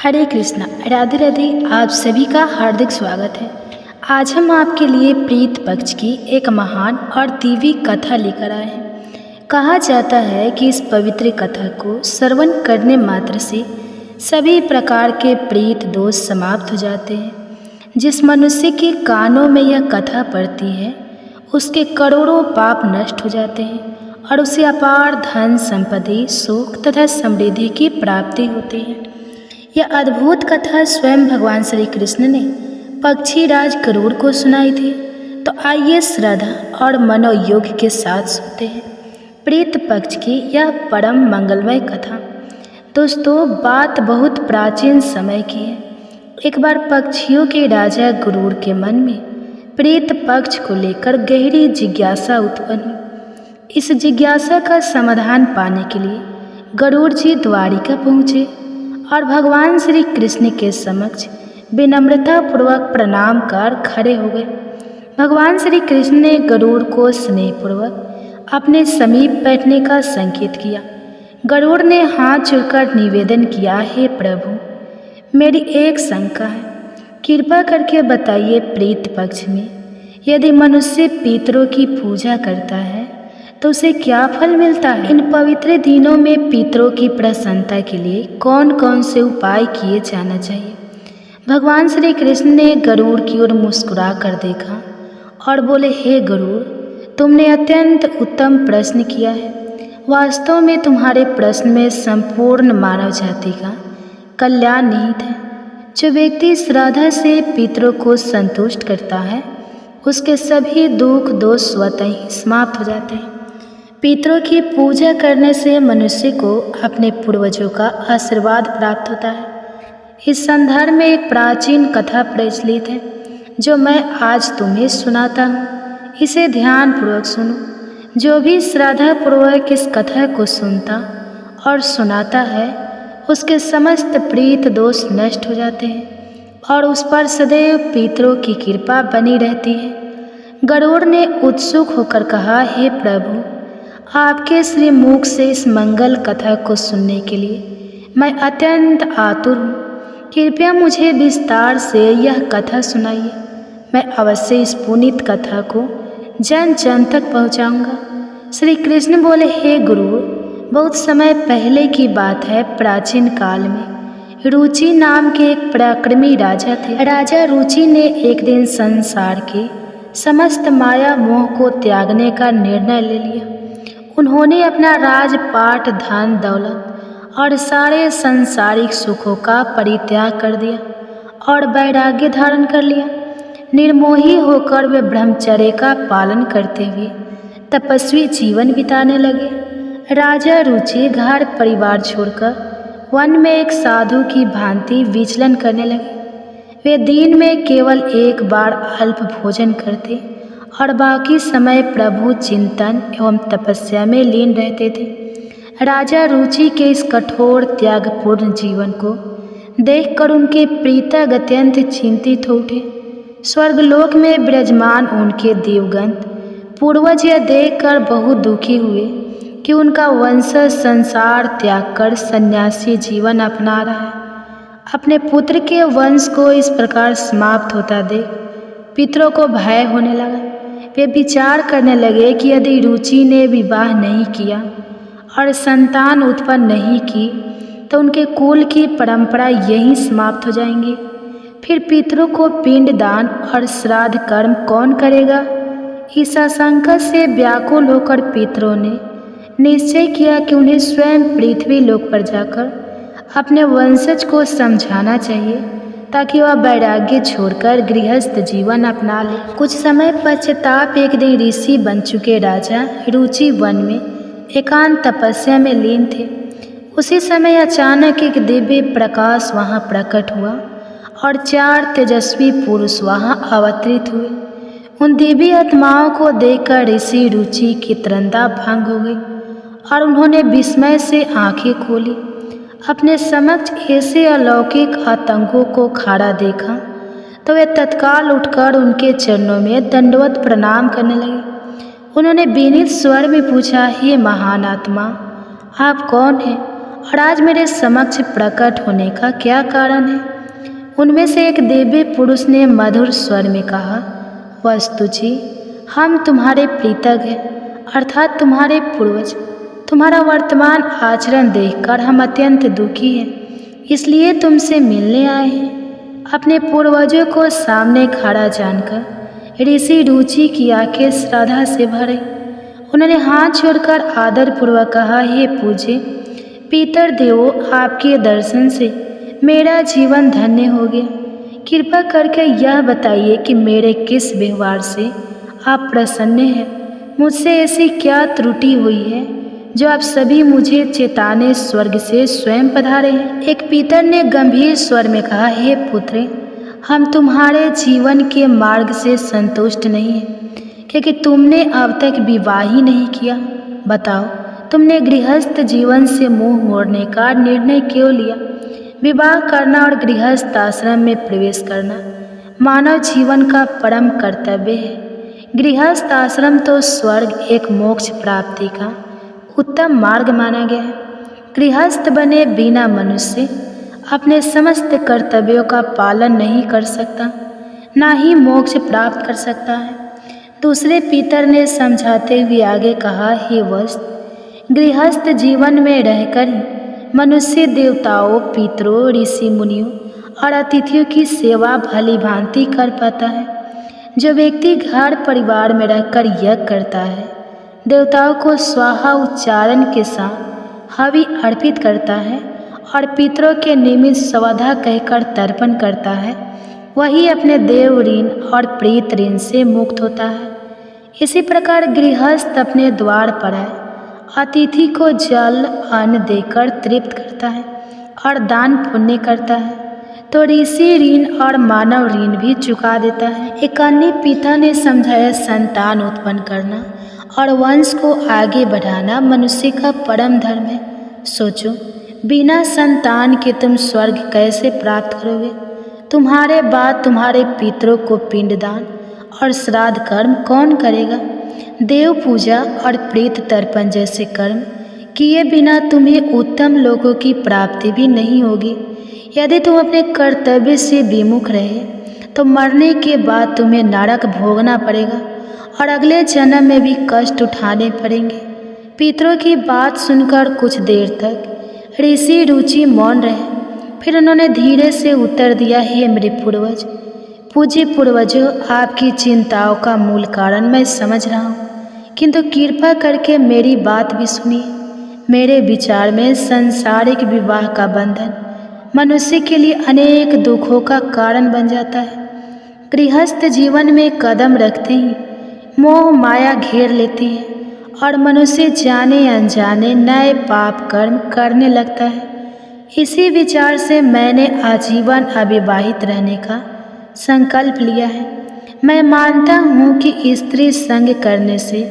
हरे कृष्णा, राधे राधे। आप सभी का हार्दिक स्वागत है। आज हम आपके लिए प्रीत पक्ष की एक महान और दिव्य कथा लेकर आए हैं। कहा जाता है कि इस पवित्र कथा को श्रवण करने मात्र से सभी प्रकार के प्रीत दोष समाप्त हो जाते हैं। जिस मनुष्य के कानों में यह कथा पड़ती है उसके करोड़ों पाप नष्ट हो जाते हैं और उसे अपार धन संपत्ति, सुख तथा समृद्धि की प्राप्ति होती है। यह अद्भुत कथा स्वयं भगवान श्री कृष्ण ने पक्षी राज गरुड़ को सुनाई थी। तो आइए श्रद्धा और मनोयोग के साथ सुनते हैं प्रीत पक्ष की यह परम मंगलमय कथा। दोस्तों, बात बहुत प्राचीन समय की है। एक बार पक्षियों के राजा गरुड़ के मन में प्रीत पक्ष को लेकर गहरी जिज्ञासा उत्पन्न हुई। इस जिज्ञासा का समाधान पाने के लिए गरुड़ जी द्वारिका पहुँचे और भगवान श्री कृष्ण के समक्ष विनम्रता पूर्वक प्रणाम कर खड़े हो गए। भगवान श्री कृष्ण ने गरुड़ को स्नेहपूर्वक अपने समीप बैठने का संकेत किया। गरुड़ ने हाथ जोड़कर निवेदन किया, हे प्रभु, मेरी एक शंका है, कृपा करके बताइए, प्रीत पक्ष में यदि मनुष्य पितरों की पूजा करता है तो उसे क्या फल मिलता है? इन पवित्र दिनों में पितरों की प्रसन्नता के लिए कौन कौन से उपाय किए जाना चाहिए? भगवान श्री कृष्ण ने गरुड़ की ओर मुस्कुरा कर देखा और बोले, हे गरुड़, तुमने अत्यंत उत्तम प्रश्न किया है। वास्तव में तुम्हारे प्रश्न में संपूर्ण मानव जाति का कल्याण निहित है। जो व्यक्ति श्रद्धा से पितरों को संतुष्ट करता है उसके सभी दुख दोष स्वतः ही समाप्त हो जाते हैं। पितरों की पूजा करने से मनुष्य को अपने पूर्वजों का आशीर्वाद प्राप्त होता है। इस संदर्भ में एक प्राचीन कथा प्रचलित है जो मैं आज तुम्हें सुनाता हूँ। इसे ध्यानपूर्वक सुनो। जो भी श्रद्धापूर्वक इस कथा को सुनता और सुनाता है उसके समस्त प्रीत दोष नष्ट हो जाते हैं और उस पर सदैव पितरों की कृपा बनी रहती है। गरुड़ ने उत्सुक होकर कहा, हे प्रभु, आपके श्री मुख से इस मंगल कथा को सुनने के लिए मैं अत्यंत आतुर हूँ। कृपया मुझे विस्तार से यह कथा सुनाइए। मैं अवश्य इस पुनीत कथा को जन जन तक पहुँचाऊँगा। श्री कृष्ण बोले, हे गुरु, बहुत समय पहले की बात है। प्राचीन काल में रुचि नाम के एक पराक्रमी राजा थे। राजा रुचि ने एक दिन संसार के समस्त माया मोह को त्यागने का निर्णय ले लिया। उन्होंने अपना राजपाट, धन दौलत और सारे सांसारिक सुखों का परित्याग कर दिया और वैराग्य धारण कर लिया। निर्मोही होकर वे ब्रह्मचर्य का पालन करते हुए तपस्वी जीवन बिताने लगे। राजा रुचि घर परिवार छोड़कर वन में एक साधु की भांति विचलन करने लगे। वे दिन में केवल एक बार अल्प भोजन करते और बाकी समय प्रभु चिंतन एवं तपस्या में लीन रहते थे। राजा रुचि के इस कठोर त्यागपूर्ण जीवन को देखकर उनके प्रीतक अत्यंत चिंतित हो उठे। स्वर्गलोक में विराजमान उनके देवगण पूर्वज यह देखकर बहुत दुखी हुए कि उनका वंशज संसार त्याग कर सन्यासी जीवन अपना रहा है। अपने पुत्र के वंश को इस प्रकार समाप्त होता देख पितरों को भय होने लगा। वे विचार करने लगे कि यदि रुचि ने विवाह नहीं किया और संतान उत्पन्न नहीं की तो उनके कुल की परंपरा यहीं समाप्त हो जाएंगी। फिर पितरों को पिंड दान और श्राद्ध कर्म कौन करेगा? इस आशंका से व्याकुल होकर पितरों ने निश्चय किया कि उन्हें स्वयं पृथ्वी लोक पर जाकर अपने वंशज को समझाना चाहिए ताकि वह वैराग्य छोड़कर गृहस्थ जीवन अपना ले। कुछ समय पश्चाताप एक दिन ऋषि बन चुके राजा रुचि वन में एकांत तपस्या में लीन थे। उसी समय अचानक एक दिव्य प्रकाश वहां प्रकट हुआ और 4 तेजस्वी पुरुष वहां अवतरित हुए। उन दिव्य आत्माओं को देखकर ऋषि रुचि की तरंदा भंग हो गई और उन्होंने विस्मय से आंखें खोली। अपने समक्ष ऐसे अलौकिक आतंकों को खड़ा देखा तो वे तत्काल उठकर उनके चरणों में दंडवत प्रणाम करने लगे। उन्होंने विनीत स्वर में पूछा, हे महान आत्मा, आप कौन हैं और आज मेरे समक्ष प्रकट होने का क्या कारण है? उनमें से एक दिव्य पुरुष ने मधुर स्वर में कहा, वस्तुजी, हम तुम्हारे प्रीतज्ञ हैं, अर्थात तुम्हारे पूर्वज। तुम्हारा वर्तमान आचरण देखकर हम अत्यंत दुखी हैं, इसलिए तुमसे मिलने आए हैं। अपने पूर्वजों को सामने खड़ा जानकर ऋषि रुचि की आंखें श्रद्धा से भरे। उन्होंने हाथ जोड़कर आदरपूर्वक कहा, हे पूज्य पितर देवो, आपके दर्शन से मेरा जीवन धन्य हो गया। कृपा करके यह बताइए कि मेरे किस व्यवहार से आप प्रसन्न हैं। मुझसे ऐसी क्या त्रुटि हुई है जो आप सभी मुझे चेताने स्वर्ग से स्वयं पधारे हैं? एक पितर ने गंभीर स्वर में कहा, हे पुत्र, हम तुम्हारे जीवन के मार्ग से संतुष्ट नहीं हैं, क्योंकि तुमने अब तक विवाह ही नहीं किया। बताओ, तुमने गृहस्थ जीवन से मुंह मोड़ने का निर्णय क्यों लिया? विवाह करना और गृहस्थ आश्रम में प्रवेश करना मानव जीवन का परम कर्तव्य है। गृहस्थ आश्रम तो स्वर्ग एक मोक्ष प्राप्ति का उत्तम मार्ग माना गया है। गृहस्थ बने बिना मनुष्य अपने समस्त कर्तव्यों का पालन नहीं कर सकता, ना ही मोक्ष प्राप्त कर सकता है। दूसरे पितर ने समझाते हुए आगे कहा, हे वत्स, गृहस्थ जीवन में रहकर ही मनुष्य देवताओं, पितरों, ऋषि मुनियों और अतिथियों की सेवा भली भांति कर पाता है। जो व्यक्ति घर परिवार में रहकर यज्ञ करता है, देवताओं को स्वाहा उच्चारण के साथ हवि अर्पित करता है और पितरों के निमित्त स्वधा कहकर तर्पण करता है, वही अपने देव ऋण और प्रीत ऋण से मुक्त होता है। इसी प्रकार गृहस्थ अपने द्वार पर आए अतिथि को जल अन्न देकर तृप्त करता है और दान पुण्य करता है, तो ऋषि ऋण और मानव ऋण भी चुका देता है। एक अन्य पिता ने समझाया, संतान उत्पन्न करना और वंश को आगे बढ़ाना मनुष्य का परम धर्म है। सोचो, बिना संतान के तुम स्वर्ग कैसे प्राप्त करोगे? तुम्हारे बाद तुम्हारे पितरों को पिंडदान और श्राद्ध कर्म कौन करेगा? देव पूजा और प्रेत तर्पण जैसे कर्म किए बिना तुम्हें उत्तम लोगों की प्राप्ति भी नहीं होगी। यदि तुम अपने कर्तव्य से विमुख रहे तो मरने के बाद तुम्हें नरक भोगना पड़ेगा और अगले जन्म में भी कष्ट उठाने पड़ेंगे। पितरों की बात सुनकर कुछ देर तक ऋषि रुचि मौन रहे, फिर उन्होंने धीरे से उत्तर दिया, हे मेरे पूर्वज, पूज्य पूर्वजों, आपकी चिंताओं का मूल कारण मैं समझ रहा हूँ, किंतु कृपा करके मेरी बात भी सुनिए। मेरे विचार में सांसारिक विवाह का बंधन मनुष्य के लिए अनेक दुखों का कारण बन जाता है। गृहस्थ जीवन में कदम रखते ही मोह माया घेर लेती है और मनुष्य जाने अनजाने नए पाप कर्म करने लगता है। इसी विचार से मैंने आजीवन अविवाहित रहने का संकल्प लिया है। मैं मानता हूँ कि स्त्री संग करने से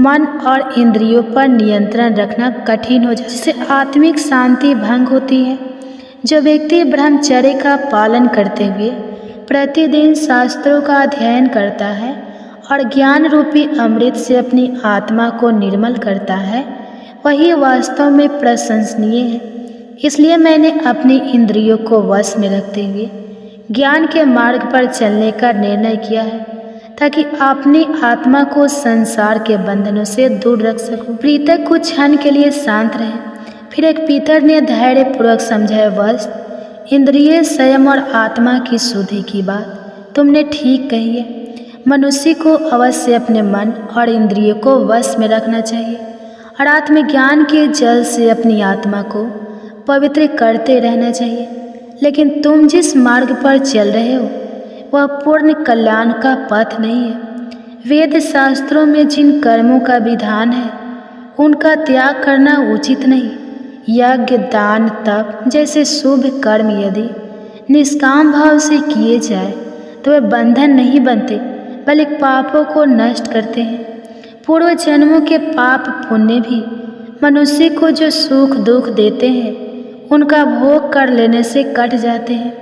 मन और इंद्रियों पर नियंत्रण रखना कठिन हो जाता है, जिससे आत्मिक शांति भंग होती है। जो व्यक्ति ब्रह्मचर्य का पालन करते हुए प्रतिदिन शास्त्रों का अध्ययन करता है और ज्ञान रूपी अमृत से अपनी आत्मा को निर्मल करता है, वही वास्तव में प्रशंसनीय है। इसलिए मैंने अपनी इंद्रियों को वश में रखते हुए ज्ञान के मार्ग पर चलने का निर्णय किया है, ताकि अपनी आत्मा को संसार के बंधनों से दूर रख सकूं। प्रीतक कुछ क्षण के लिए शांत रहे, फिर एक पितर ने धैर्यपूर्वक समझाया, वश, इंद्रिय संयम और आत्मा की शुद्धि की बात तुमने ठीक कही है। मनुष्य को अवश्य अपने मन और इंद्रियों को वश में रखना चाहिए और आत्मज्ञान के जल से अपनी आत्मा को पवित्र करते रहना चाहिए। लेकिन तुम जिस मार्ग पर चल रहे हो वह पूर्ण कल्याण का पथ नहीं है। वेद शास्त्रों में जिन कर्मों का विधान है उनका त्याग करना उचित नहीं। यज्ञ, दान, तप जैसे शुभ कर्म यदि निष्काम भाव से किए जाए तो वे बंधन नहीं बनते, बल्कि पापों को नष्ट करते हैं। पूर्व जन्मों के पाप पुण्य भी मनुष्य को जो सुख दुख देते हैं उनका भोग कर लेने से कट जाते हैं।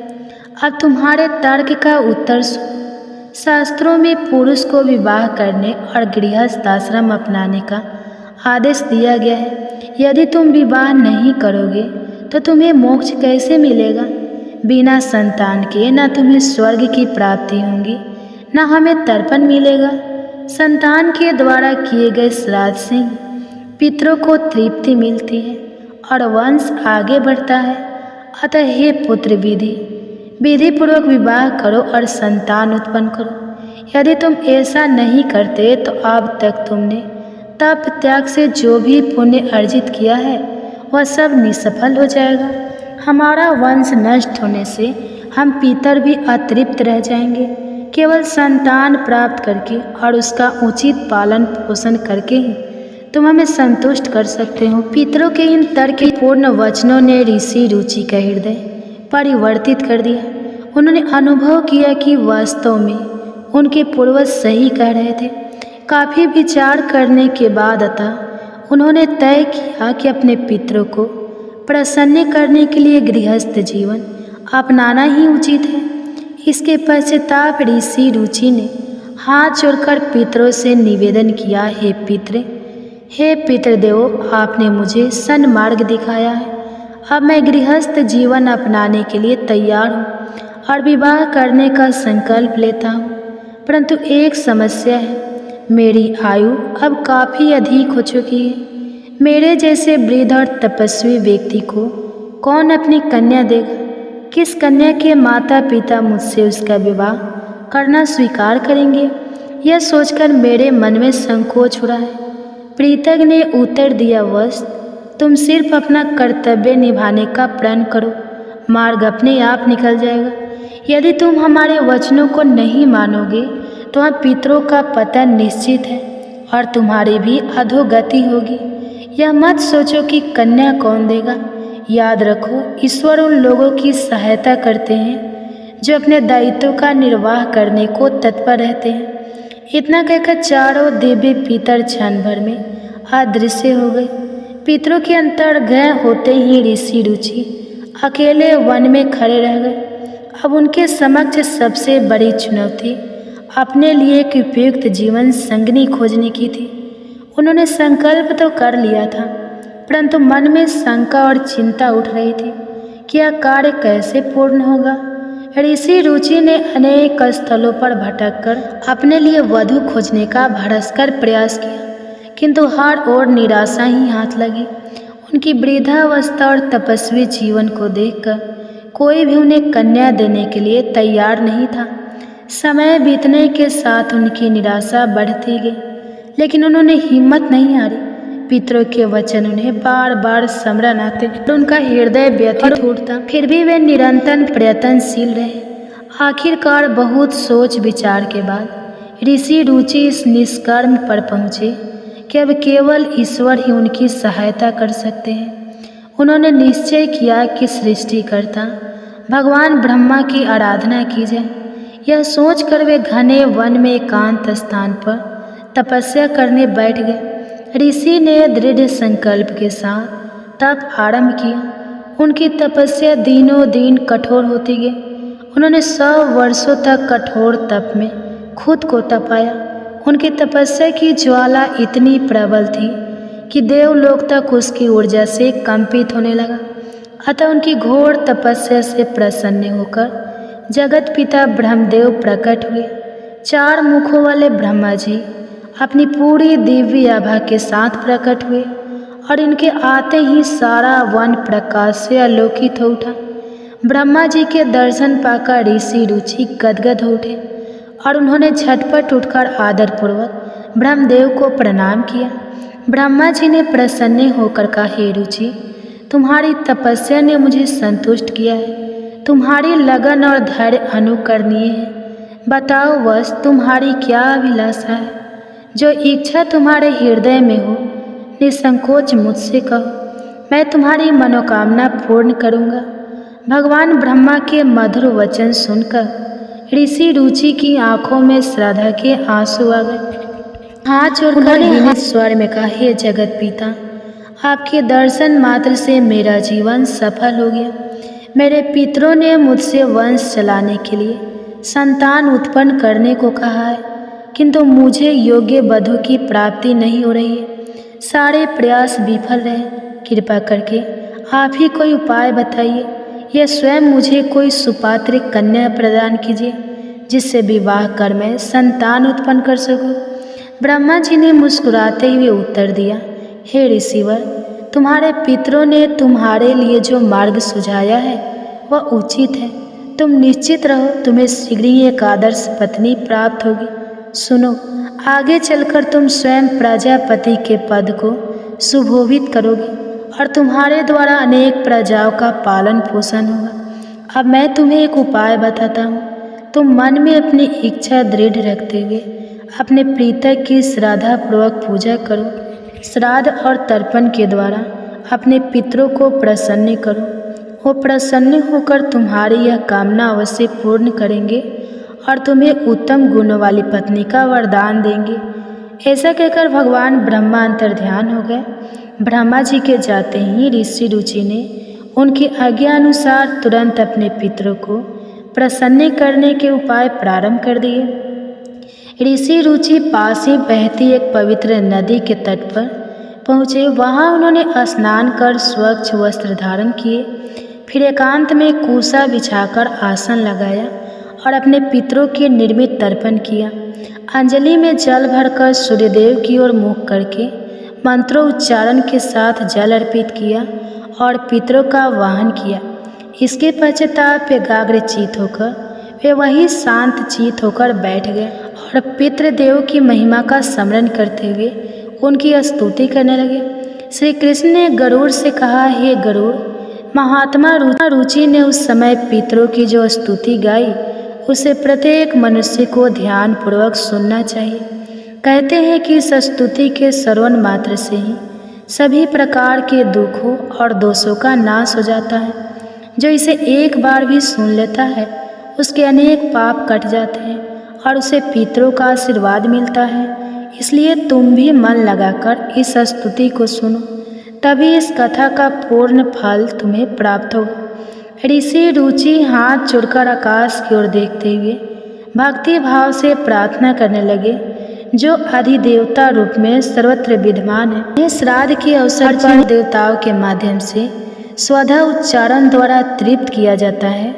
अब तुम्हारे तर्क का उत्तर सुनो। शास्त्रों में पुरुष को विवाह करने और गृहस्थ आश्रम अपनाने का आदेश दिया गया है, यदि तुम विवाह नहीं करोगे तो तुम्हें मोक्ष कैसे मिलेगा? बिना संतान के न तुम्हें स्वर्ग की प्राप्ति होगी न हमें तर्पण मिलेगा। संतान के द्वारा किए गए श्राद्ध से पितरों को तृप्ति मिलती है और वंश आगे बढ़ता है। अतः हे पुत्र, विधि पूर्वक विवाह करो और संतान उत्पन्न करो। यदि तुम ऐसा नहीं करते तो अब तक तुमने तप त्याग से जो भी पुण्य अर्जित किया है वह सब निष्फल हो जाएगा। हमारा वंश नष्ट होने से हम पितर भी अतृप्त रह जाएंगे। केवल संतान प्राप्त करके और उसका उचित पालन पोषण करके ही तुम हमें संतुष्ट कर सकते हो। पितरों के इन तर्कपूर्ण वचनों ने ऋषि रुचि का हृदय परिवर्तित कर दिया। उन्होंने अनुभव किया कि वास्तव में उनके पूर्वज सही कह रहे थे। काफ़ी विचार करने के बाद अतः उन्होंने तय किया कि अपने पितरों को प्रसन्न करने के लिए गृहस्थ जीवन अपनाना ही उचित है। इसके पश्चाताप ऋषि रुचि ने हाथ जोड़कर पितरों से निवेदन किया, हे पितृदेवो, आपने मुझे सन्मार्ग दिखाया है। अब मैं गृहस्थ जीवन अपनाने के लिए तैयार हूँ और विवाह करने का संकल्प लेता हूँ। परंतु एक समस्या है, मेरी आयु अब काफ़ी अधिक हो चुकी है। मेरे जैसे वृद्ध और तपस्वी व्यक्ति को कौन अपनी कन्या देगा? किस कन्या के माता पिता मुझसे उसका विवाह करना स्वीकार करेंगे? यह सोचकर मेरे मन में संकोच हो रहा है। प्रीतज्ञ ने उत्तर दिया, वत्स, तुम सिर्फ अपना कर्तव्य निभाने का प्रण करो, मार्ग अपने आप निकल जाएगा। यदि तुम हमारे वचनों को नहीं मानोगे तो हम पितरों का पतन निश्चित है और तुम्हारी भी अधोगति होगी। यह मत सोचो कि कन्या कौन देगा। याद रखो, ईश्वर उन लोगों की सहायता करते हैं जो अपने दायित्व का निर्वाह करने को तत्पर रहते हैं। इतना कहकर चारों दिव्य पितर क्षण भर में अदृश्य हो गए। पितरों के अंतर्गय होते ही ऋषि रुचि अकेले वन में खड़े रह गए। अब उनके समक्ष सबसे बड़ी चुनौती अपने लिए एक उपयुक्त जीवन संगनी खोजने की थी। उन्होंने संकल्प तो कर लिया था, परंतु मन में शंका और चिंता उठ रही थी कि यह कार्य कैसे पूर्ण होगा। ऋषि रुचि ने अनेक स्थलों पर भटककर अपने लिए वधू खोजने का भरसकर प्रयास किया, किंतु हर ओर निराशा ही हाथ लगी। उनकी वृद्धावस्था और तपस्वी जीवन को देखकर कोई भी उन्हें कन्या देने के लिए तैयार नहीं था। समय बीतने के साथ उनकी निराशा बढ़ती गई, लेकिन उन्होंने हिम्मत नहीं हारी। पितरों के वचन उन्हें बार बार स्मरण आते, उनका हृदय व्यथित उठता, फिर भी वे निरंतर प्रयत्नशील रहे। आखिरकार बहुत सोच विचार के बाद ऋषि रुचि इस निष्कर्म पर पहुँचे कि अब केवल ईश्वर ही उनकी सहायता कर सकते हैं। उन्होंने निश्चय किया कि सृष्टिकर्ता भगवान ब्रह्मा की आराधना की जाए। यह सोचकर वे घने वन में एकांत स्थान पर तपस्या करने बैठ गए। ऋषि ने दृढ़ संकल्प के साथ तप आरंभ किया। उनकी तपस्या दिनों दिन कठोर होती गई। उन्होंने 100 वर्षों तक कठोर तप में खुद को तपाया। उनकी तपस्या की ज्वाला इतनी प्रबल थी कि देवलोक तक उसकी ऊर्जा से कंपित होने लगा। अतः उनकी घोर तपस्या से प्रसन्न होकर जगत पिता ब्रह्मदेव प्रकट हुए। 4 मुखों वाले ब्रह्मा जी अपनी पूरी दिव्य आभा के साथ प्रकट हुए और इनके आते ही सारा वन प्रकाश से आलोकित हो उठा। ब्रह्मा जी के दर्शन पाकर ऋषि रुचि गदगद हो उठे और उन्होंने झटपट उठकर आदरपूर्वक ब्रह्मदेव को प्रणाम किया। ब्रह्मा जी ने प्रसन्न होकर कहा, हे रुचि, तुम्हारी तपस्या ने मुझे संतुष्ट किया है। तुम्हारी लगन और धैर्य अनुकरणीय है। बताओ वत्स, तुम्हारी क्या अभिलाषा है? जो इच्छा तुम्हारे हृदय में हो निसंकोच मुझसे कहो, मैं तुम्हारी मनोकामना पूर्ण करूँगा। भगवान ब्रह्मा के मधुर वचन सुनकर ऋषि रुचि की आंखों में श्रद्धा के आंसू आ गए। हाथ जोड़कर विनीत स्वर में कहा, हे जगत पिता, आपके दर्शन मात्र से मेरा जीवन सफल हो गया। मेरे पितरों ने मुझसे वंश चलाने के लिए संतान उत्पन्न करने को कहा है, किंतु मुझे योग्य वधू की प्राप्ति नहीं हो रही है। सारे प्रयास विफल रहे। कृपा करके आप ही कोई उपाय बताइए या स्वयं मुझे कोई सुपात्र कन्या प्रदान कीजिए जिससे विवाह कर मैं संतान उत्पन्न कर सकूं। ब्रह्मा जी ने मुस्कुराते हुए उत्तर दिया, हे ऋषिवर, तुम्हारे पितरों ने तुम्हारे लिए जो मार्ग सुझाया है वह उचित है। तुम निश्चित रहो, तुम्हें शीघ्र ही एक आदर्श पत्नी प्राप्त होगी। सुनो, आगे चलकर तुम स्वयं प्रजापति के पद को सुशोभित करोगे और तुम्हारे द्वारा अनेक प्रजाओं का पालन पोषण होगा। अब मैं तुम्हें एक उपाय बताता हूँ। तुम मन में अपनी इच्छा दृढ़ रखते हुए अपने प्रीतक की श्रद्धापूर्वक पूजा करो। श्राद्ध और तर्पण के द्वारा अपने पितरों को प्रसन्न करो। वो प्रसन्न होकर तुम्हारी यह कामना अवश्य पूर्ण करेंगे और तुम्हें उत्तम गुणों वाली पत्नी का वरदान देंगे। ऐसा कहकर भगवान ब्रह्मा अंतर्ध्यान हो गए। ब्रह्मा जी के जाते ही ऋषि रुचि ने उनकी आज्ञा अनुसार तुरंत अपने पितरों को प्रसन्न करने के उपाय प्रारंभ कर दिए। ऋषि रुचि पास ही बहती एक पवित्र नदी के तट पर पहुँचे। वहाँ उन्होंने स्नान कर स्वच्छ वस्त्र धारण किए, फिर एकांत में कुसा बिछाकर आसन लगाया और अपने पितरों के निर्मित तर्पण किया। अंजलि में जल भरकर सूर्यदेव की ओर मुख करके मंत्रोच्चारण के साथ जल अर्पित किया और पितरों का वाहन किया। इसके पश्चाताप एकाग्रचित होकर वे वही शांत चित होकर बैठ गए और पितृदेव की महिमा का स्मरण करते हुए उनकी स्तुति करने लगे। श्री कृष्ण ने गरुड़ से कहा, हे गरुड़, महात्मा रुचि ने उस समय पितरों की जो स्तुति गाई उसे प्रत्येक मनुष्य को ध्यान पूर्वक सुनना चाहिए। कहते हैं कि इस स्तुति के श्रवण मात्र से ही सभी प्रकार के दुखों और दोषों का नाश हो जाता है। जो इसे एक बार भी सुन लेता है उसके अनेक पाप कट जाते हैं और उसे पितरों का आशीर्वाद मिलता है। इसलिए तुम भी मन लगाकर इस स्तुति को सुनो, तभी इस कथा का पूर्ण फल तुम्हें प्राप्त होगा। ऋषि रुचि हाथ जोड़कर आकाश की ओर देखते हुए भक्ति भाव से प्रार्थना करने लगे, जो अधिदेवता रूप में सर्वत्र विद्यमान है। श्राद्ध के अवसर पर देवताओं के माध्यम से स्वधा उच्चारण द्वारा तृप्त किया जाता है।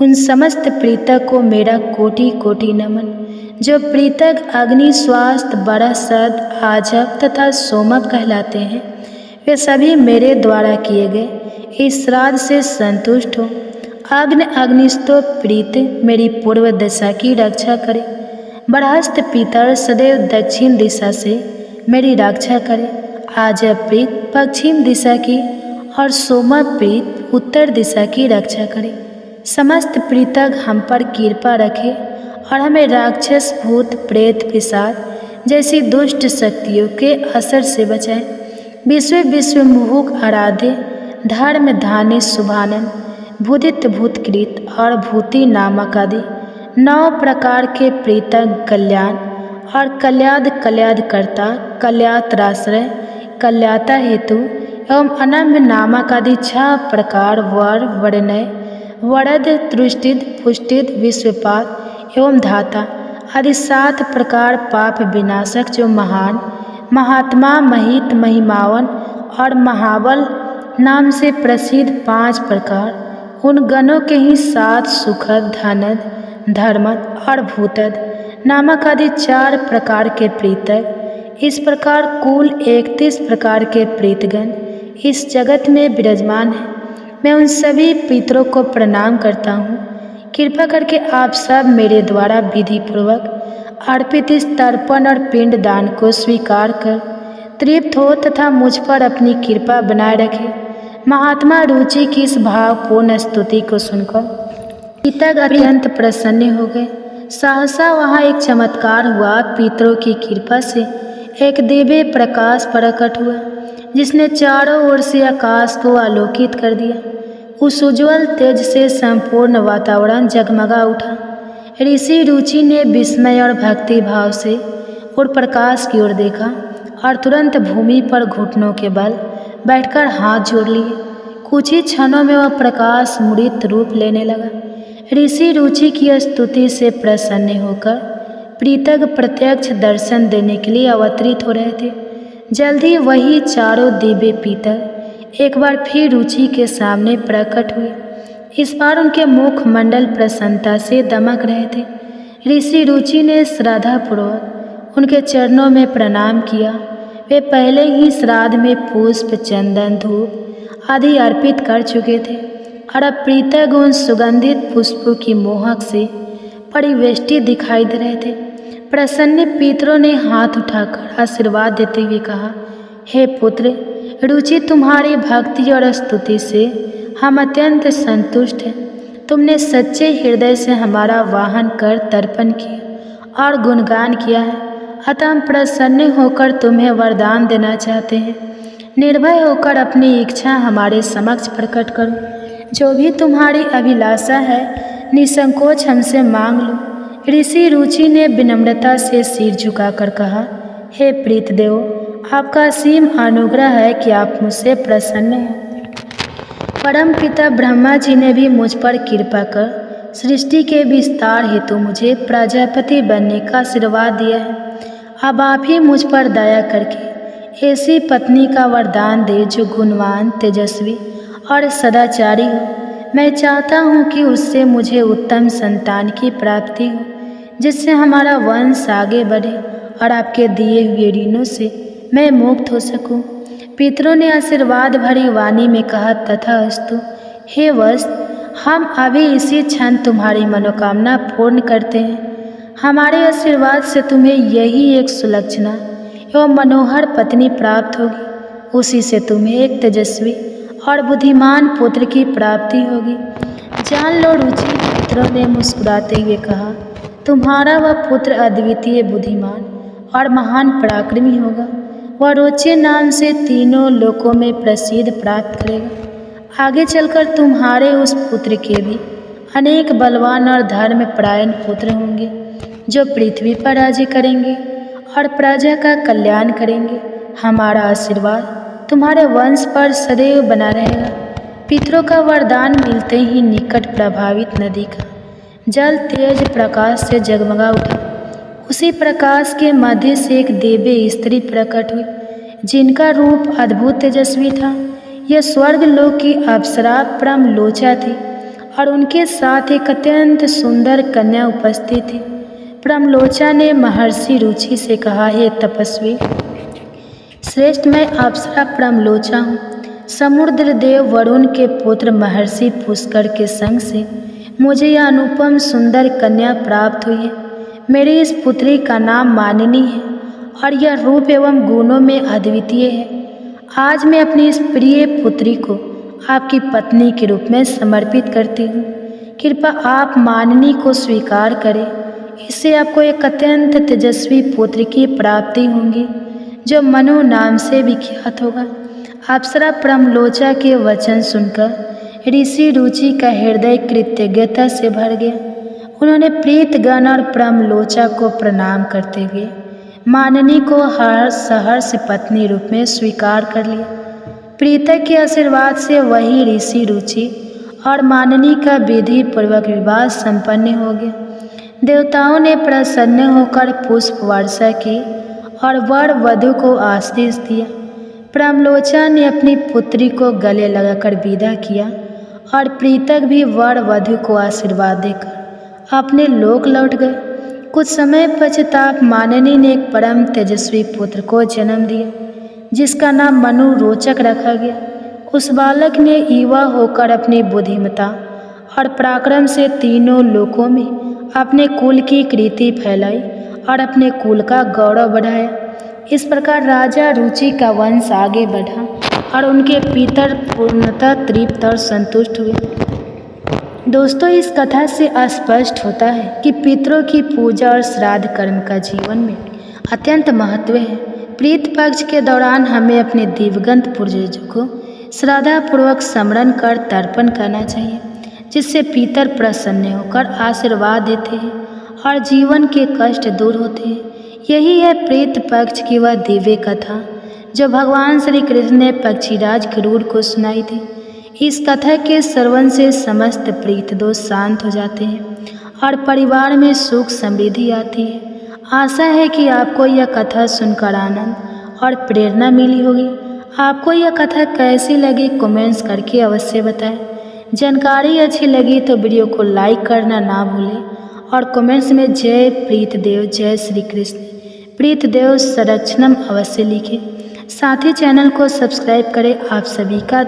उन समस्त प्रीतक को मेरा कोटि कोटि नमन। जो प्रीतक अग्नि, स्वास्थ्य, बरसद, आजब तथा सोमक कहलाते हैं, वे सभी मेरे द्वारा किए गए इस श्राद्ध से संतुष्ट हो। अग्निस्तो प्रीत मेरी पूर्व दिशा की रक्षा करे। बरहस्त पितर सदैव दक्षिण दिशा से मेरी रक्षा करे। आजब प्रीत पश्चिम दिशा की और सोमा प्रीत उत्तर दिशा की रक्षा करे। समस्त प्रीतक हम पर कृपा रखे और हमें राक्षस, भूत, प्रेत, पिशाच जैसी दुष्ट शक्तियों के असर से बचाए। विश्व मुहुक आराध्य, धर्म धान्य शुभानंद, भूदित भूतकृत और भूति नामक आदि 9 प्रकार के प्रीतक कल्याण और कल्याणकर्ता, कल्यात्राश्रय, कल्याता हेतु एवं अनम्य नामक आदि 6 प्रकार वर, वर्णय, वरद, तृष्टिद, पुष्टिद, विश्वपात एवं धाता आदि 7 प्रकार पाप विनाशक, जो महान, महात्मा, महित, महिमावन और महाबल नाम से प्रसिद्ध 5 प्रकार, उन गणों के ही 7 सुखद, धनद, धर्मद और भूतद नामक आदि 4 प्रकार के प्रीतक। इस प्रकार कुल 31 प्रकार के प्रीतगण इस जगत में विराजमान है। मैं उन सभी पितरों को प्रणाम करता हूँ। कृपा करके आप सब मेरे द्वारा विधि पूर्वक अर्पित इस तर्पण और पिंड दान को स्वीकार कर तृप्त हो तथा मुझ पर अपनी कृपा बनाए रखे। महात्मा रुचि की इस भावपूर्ण स्तुति को सुनकर पितृ अत्यंत प्रसन्न हो गए। सहसा वहाँ एक चमत्कार हुआ। पितरों की कृपा से एक दिव्य प्रकाश प्रकट हुआ, जिसने चारों ओर से आकाश को आलोकित कर दिया। उस उज्ज्वल तेज से संपूर्ण वातावरण जगमगा उठा। ऋषि रुचि ने विस्मय और भक्ति भाव से उस प्रकाश की ओर देखा और तुरंत भूमि पर घुटनों के बल बैठकर हाथ जोड़ लिए। कुछ ही क्षणों में वह प्रकाश मूर्त रूप लेने लगा। ऋषि रुचि की स्तुति से प्रसन्न होकर प्रीतक प्रत्यक्ष दर्शन देने के लिए अवतरित हो रहे थे। जल्द ही वही चारों दिव्य पीतर एक बार फिर रुचि के सामने प्रकट हुए। इस बार उनके मुखमंडल प्रसन्नता से दमक रहे थे। ऋषि रुचि ने श्रद्धापूर्वक उनके चरणों में प्रणाम किया। वे पहले ही श्राद्ध में पुष्प, चंदन, धूप आदि अर्पित कर चुके थे और अब प्रीतक उन सुगंधित पुष्पों की मोहक से परिवेष्टित दिखाई दे रहे थे। प्रसन्न पितरों ने हाथ उठाकर आशीर्वाद देते हुए कहा, हे पुत्र रुचि, तुम्हारी भक्ति और स्तुति से हम अत्यंत संतुष्ट हैं। तुमने सच्चे हृदय से हमारा वाहन कर तर्पण किया और गुणगान किया है, अतः हम प्रसन्न होकर तुम्हें वरदान देना चाहते हैं। निर्भय होकर अपनी इच्छा हमारे समक्ष प्रकट करो। जो भी तुम्हारी अभिलाषा है निसंकोच हमसे मांग लो। ऋषि रुचि ने विनम्रता से सिर झुकाकर कहा, हे प्रीत देव, आपका असीम अनुग्रह है कि आप मुझसे प्रसन्न हैं। परम पिता ब्रह्मा जी ने भी मुझ पर कृपा कर सृष्टि के विस्तार हेतु मुझे प्रजापति बनने का आशीर्वाद दिया है। अब आप ही मुझ पर दया करके ऐसी पत्नी का वरदान दे जो गुणवान, तेजस्वी और सदाचारी हो। मैं चाहता हूँ कि उससे मुझे उत्तम संतान की प्राप्ति हो, जिससे हमारा वंश आगे बढ़े और आपके दिए हुए ऋणों से मैं मुक्त हो सकूं। पितरों ने आशीर्वाद भरी वाणी में कहा, तथास्तु। हे वत्स, हम अभी इसी क्षण तुम्हारी मनोकामना पूर्ण करते हैं। हमारे आशीर्वाद से तुम्हें यही एक सुलक्षणा एवं मनोहर पत्नी प्राप्त होगी। उसी से तुम्हें एक तेजस्वी और बुद्धिमान पुत्र की प्राप्ति होगी। जान लो रुचि, पितरों ने मुस्कुराते हुए कहा, तुम्हारा वह पुत्र अद्वितीय बुद्धिमान और महान पराक्रमी होगा। वह रोचे नाम से तीनों लोकों में प्रसिद्ध प्राप्त करेगा। आगे चलकर तुम्हारे उस पुत्र के भी अनेक बलवान और धर्मपरायण पुत्र होंगे, जो पृथ्वी पर राज्य करेंगे और प्रजा का कल्याण करेंगे। हमारा आशीर्वाद तुम्हारे वंश पर सदैव बना रहेगा। पितरों का वरदान मिलते ही निकट प्रभावित नदी का जल तेज प्रकाश से जगमगा उठा। उसी प्रकाश के मध्य से एक दिव्य स्त्री प्रकट हुई, जिनका रूप अद्भुत तेजस्वी था। यह स्वर्ग लोक की अप्सरा प्रमलोचा थी और उनके साथ एक अत्यंत सुंदर कन्या उपस्थित थी। प्रमलोचा ने महर्षि रुचि से कहा, हे तपस्वी श्रेष्ठ, मैं अप्सरा प्रमलोचा हूँ। समुद्र देव वरुण के पुत्र महर्षि पुष्कर के संग से मुझे यह अनुपम सुंदर कन्या प्राप्त हुई है। मेरी इस पुत्री का नाम मानिनी है और यह रूप एवं गुणों में अद्वितीय है। आज मैं अपनी इस प्रिय पुत्री को आपकी पत्नी के रूप में समर्पित करती हूँ। कृपया आप मानिनी को स्वीकार करें। इससे आपको एक अत्यंत तेजस्वी पुत्र की प्राप्ति होगी, जो मनु नाम से विख्यात होगा। अप्सरा प्रमलोचा के वचन सुनकर ऋषि रुचि का हृदय कृतज्ञता से भर गया। उन्होंने प्रीतगण और प्रमलोचा को प्रणाम करते हुए मानिनी को सहर्ष पत्नी रूप में स्वीकार कर लिया। प्रीतक के आशीर्वाद से वही ऋषि रुचि और मानिनी का विधि पूर्वक विवाह संपन्न हो गया। देवताओं ने प्रसन्न होकर पुष्प वर्षा की और वर वधु को आशीष दिया। प्रमलोचा ने अपनी पुत्री को गले लगाकर विदा किया और प्रीतक भी वर वधु को आशीर्वाद देकर अपने लोक लौट गए। कुछ समय पश्चात मानिनी ने एक परम तेजस्वी पुत्र को जन्म दिया, जिसका नाम मनु रोचक रखा गया। उस बालक ने युवा होकर अपनी बुद्धिमता और पराक्रम से तीनों लोकों में अपने कुल की कीर्ति फैलाई और अपने कुल का गौरव बढ़ाया। इस प्रकार राजा रुचि का वंश आगे बढ़ा और उनके पितर पूर्णतः तृप्त और संतुष्ट हुए। दोस्तों, इस कथा से स्पष्ट होता है कि पितरों की पूजा और श्राद्ध कर्म का जीवन में अत्यंत महत्व है। प्रीत पक्ष के दौरान हमें अपने दिवंगत पूर्वजों को श्रद्धापूर्वक स्मरण कर तर्पण करना चाहिए, जिससे पितर प्रसन्न होकर आशीर्वाद देते हैं और जीवन के कष्ट दूर होते हैं। यही है प्रीत पक्ष की वह दिव्य कथा जो भगवान श्री कृष्ण ने पक्षीराज गरुड़ को सुनाई थी। इस कथा के श्रवण से समस्त प्रीत दोष शांत हो जाते हैं और परिवार में सुख समृद्धि आती है। आशा है कि आपको यह कथा सुनकर आनंद और प्रेरणा मिली होगी। आपको यह कथा कैसी लगी कमेंट्स करके अवश्य बताएं। जानकारी अच्छी लगी तो वीडियो को लाइक करना ना भूलें और कमेंट्स में जय प्रीत देव, जय श्री कृष्ण, प्रीत देव संरक्षणम अवश्य लिखें। साथ ही चैनल को सब्सक्राइब करें। आप सभी का